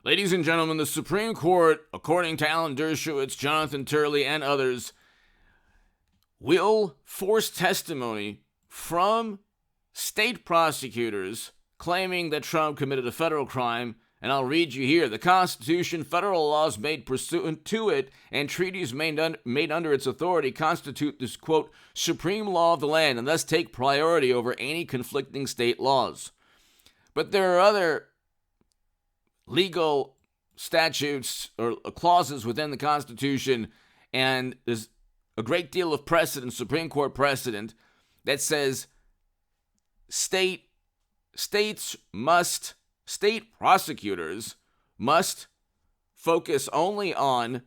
Ladies and gentlemen, the Supreme Court, according to Alan Dershowitz, Jonathan Turley, and others, will force testimony from state prosecutors claiming that Trump committed a federal crime. And I'll read you here. The Constitution, federal laws made pursuant to it, and treaties made under its authority constitute this, quote, supreme law of the land, and thus take priority over any conflicting state laws. But there are other legal statutes or clauses within the Constitution, and there's a great deal of precedent, Supreme Court precedent, that says state prosecutors must focus only on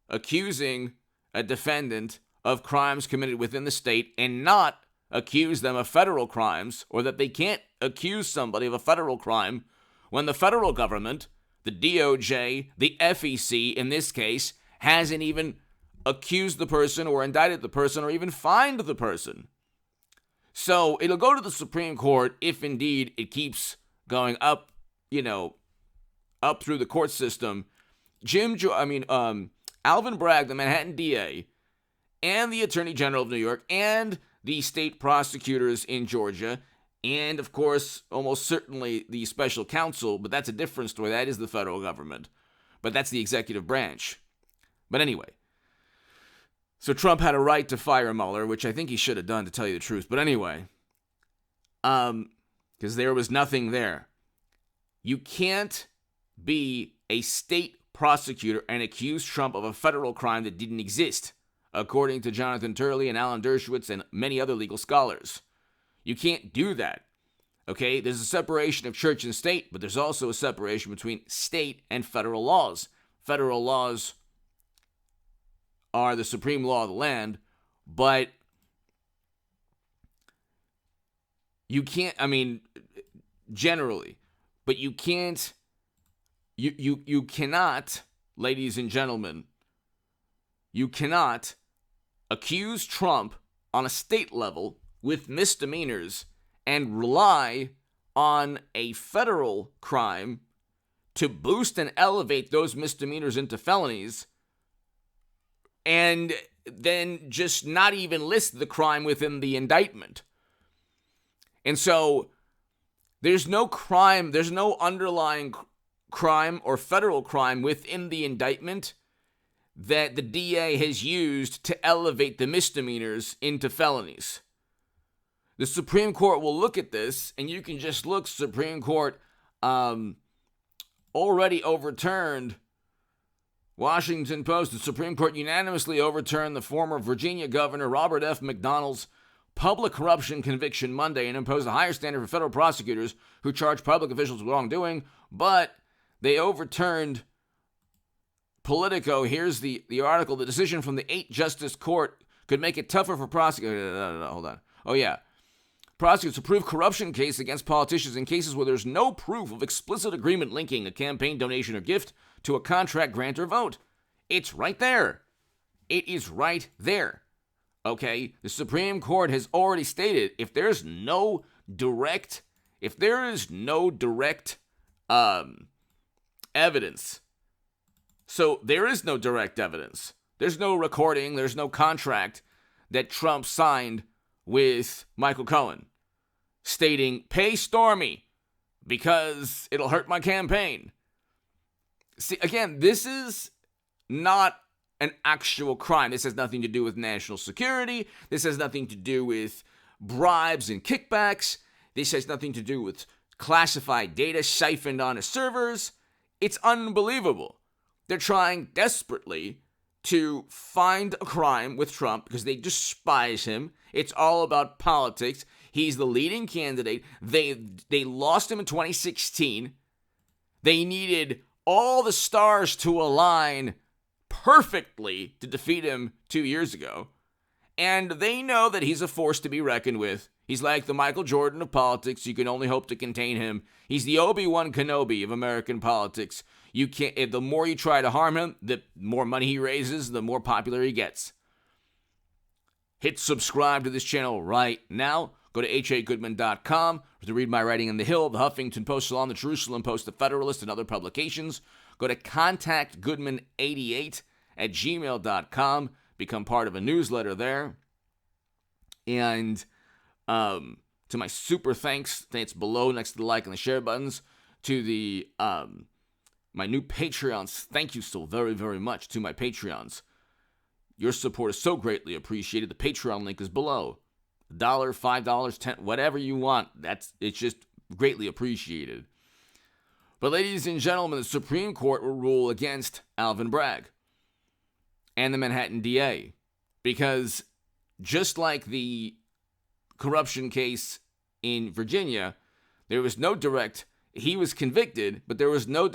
accusing a defendant of crimes committed within the state and not accuse them of federal crimes, or that they can't accuse somebody of a federal crime when the federal government, the DOJ, the FEC in this case, hasn't even accused the person or indicted the person or even fined the person. So it'll go to the Supreme Court if indeed it keeps going up, up through the court system. Alvin Bragg, the Manhattan DA, and the Attorney General of New York, and the state prosecutors in Georgia, and, of course, almost certainly the special counsel, but that's a different story. That is the federal government. But that's the executive branch. But anyway. So Trump had a right to fire Mueller, which I think he should have done, to tell you the truth. But anyway. Because there was nothing there. You can't be a state prosecutor and accuse Trump of a federal crime that didn't exist, according to Jonathan Turley and Alan Dershowitz and many other legal scholars. You can't do that, okay? There's a separation of church and state, but there's also a separation between state and federal laws. Federal laws are the supreme law of the land, but you can't, generally, but you can't, you cannot, ladies and gentlemen, you cannot accuse Trump on a state level with misdemeanors and rely on a federal crime to boost and elevate those misdemeanors into felonies, and then just not even list the crime within the indictment. And so there's no crime, there's no underlying crime or federal crime within the indictment that the DA has used to elevate the misdemeanors into felonies. The Supreme Court will look at this, and you can just look, Supreme Court already overturned Washington Post. The Supreme Court unanimously overturned the former Virginia Governor Robert F. McDonnell's public corruption conviction Monday and imposed a higher standard for federal prosecutors who charge public officials with wrongdoing, but they overturned Politico. Here's the article. The decision from the 8-justice court could make it tougher for prosecutors. Hold on. Oh, yeah. Prosecutors approve corruption case against politicians in cases where there's no proof of explicit agreement linking a campaign donation or gift to a contract grant or vote. It's right there. It is right there. Okay? The Supreme Court has already stated if there is no direct evidence. So there is no direct evidence. There's no recording, there's no contract that Trump signed with Michael Cohen stating, pay Stormy because it'll hurt my campaign. See, again, this is not an actual crime. This has nothing to do with national security. This has nothing to do with bribes and kickbacks. This has nothing to do with classified data siphoned onto servers. It's unbelievable. They're trying desperately to find a crime with Trump because they despise him. It's all about politics. He's the leading candidate. They lost him in 2016. They needed all the stars to align perfectly to defeat him 2 years ago. And they know that he's a force to be reckoned with. He's like the Michael Jordan of politics. You can only hope to contain him. He's the Obi-Wan Kenobi of American politics. You can't. The more you try to harm him, the more money he raises, the more popular he gets. Hit subscribe to this channel right now. Go to hagoodman.com to read my writing in The Hill, The Huffington Post, Salon, The Jerusalem Post, The Federalist, and other publications. Go to contactgoodman88@gmail.com. Become part of a newsletter there. And to my super thanks, that's below next to the like and the share buttons. To the my new Patreons, thank you so very, very much to my Patreons. Your support is so greatly appreciated. The Patreon link is below. $1, $5, $10, whatever you want. It's just greatly appreciated. But ladies and gentlemen, the Supreme Court will rule against Alvin Bragg and the Manhattan DA. Because just like the corruption case in Virginia, there was no direct, he was convicted, but there was no,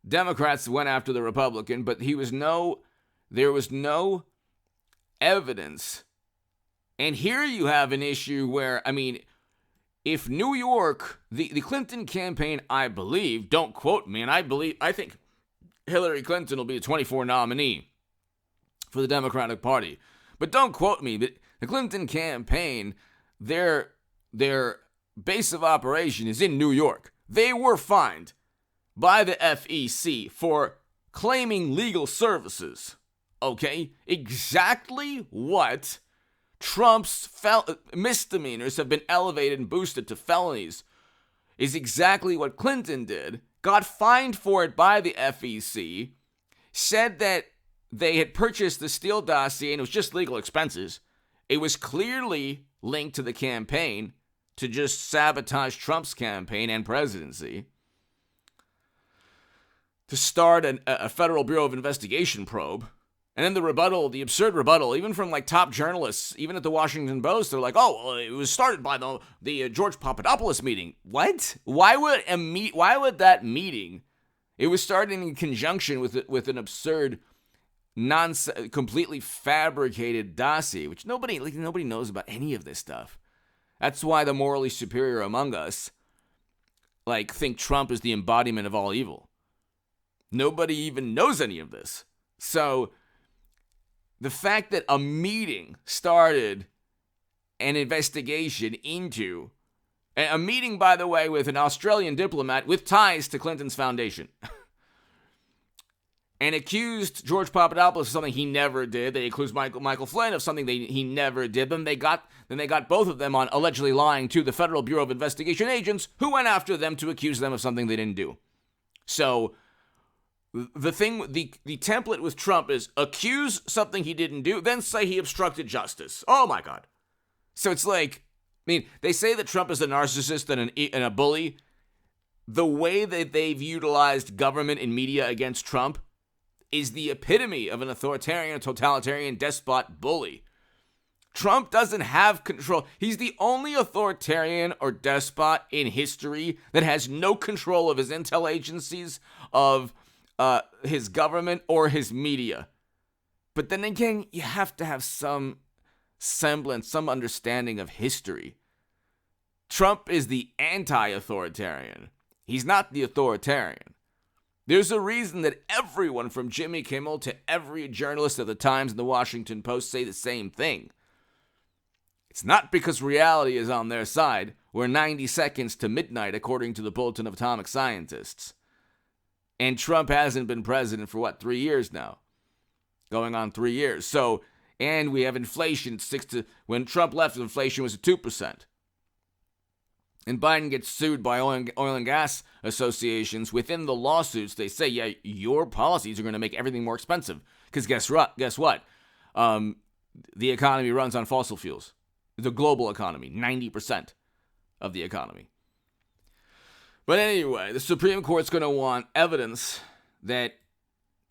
Democrats went after the Republican, but there was no evidence. And here you have an issue where, if New York, the Clinton campaign, I believe, don't quote me, and I think Hillary Clinton will be the 24 nominee for the Democratic Party. But don't quote me. The Clinton campaign, their base of operation is in New York. They were fined by the FEC for claiming legal services. Okay? Exactly what Trump's misdemeanors have been elevated and boosted to felonies is exactly what Clinton did, got fined for it by the FEC, said that they had purchased the Steele dossier and it was just legal expenses. It was clearly linked to the campaign to just sabotage Trump's campaign and presidency, to start a Federal Bureau of Investigation probe. And then the rebuttal, the absurd rebuttal, even from top journalists, even at the Washington Post, they're like, "Oh, well, it was started by the George Papadopoulos meeting." What? Why would that meeting? It was started in conjunction with an absurd, completely fabricated dossier, which nobody knows about any of this stuff. That's why the morally superior among us, think Trump is the embodiment of all evil. Nobody even knows any of this. So the fact that a meeting started an investigation into a meeting, by the way, with an Australian diplomat with ties to Clinton's foundation and accused George Papadopoulos of something he never did. They accused Michael Flynn of something he never did. Then they got both of them on allegedly lying to the Federal Bureau of Investigation agents who went after them to accuse them of something they didn't do. So the template with Trump is accuse something he didn't do, then say he obstructed justice. Oh my God. So it's they say that Trump is a narcissist and a bully. The way that they've utilized government and media against Trump is the epitome of an authoritarian, totalitarian, despot bully. Trump doesn't have control. He's the only authoritarian or despot in history that has no control of his intel agencies, of his government, or his media. But then again, you have to have some semblance, some understanding of history. Trump is the anti-authoritarian. He's not the authoritarian. There's a reason that everyone from Jimmy Kimmel to every journalist at the Times and the Washington Post say the same thing. It's not because reality is on their side. We're 90 seconds to midnight, according to the Bulletin of Atomic Scientists. And Trump hasn't been president for 3 years now? Going on 3 years. So, and we have inflation when Trump left, inflation was at 2%. And Biden gets sued by oil and gas associations. Within the lawsuits, they say, yeah, your policies are going to make everything more expensive. Because guess what? The economy runs on fossil fuels. The global economy, 90% of the economy. But anyway, the Supreme Court's going to want evidence that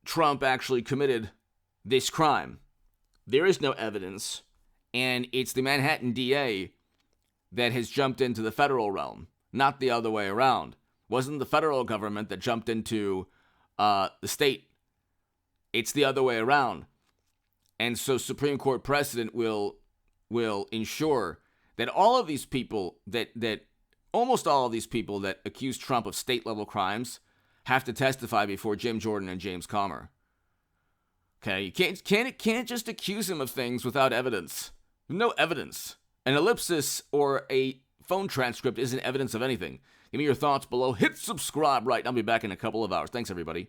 Trump actually committed this crime. There is no evidence, and it's the Manhattan DA that has jumped into the federal realm, not the other way around. It wasn't the federal government that jumped into the state. It's the other way around. And so Supreme Court precedent will ensure that all of these people almost all of these people that accuse Trump of state-level crimes have to testify before Jim Jordan and James Comer. Okay, you can't just accuse him of things without evidence. No evidence. An ellipsis or a phone transcript isn't evidence of anything. Give me your thoughts below. Hit subscribe right now. I'll be back in a couple of hours. Thanks, everybody.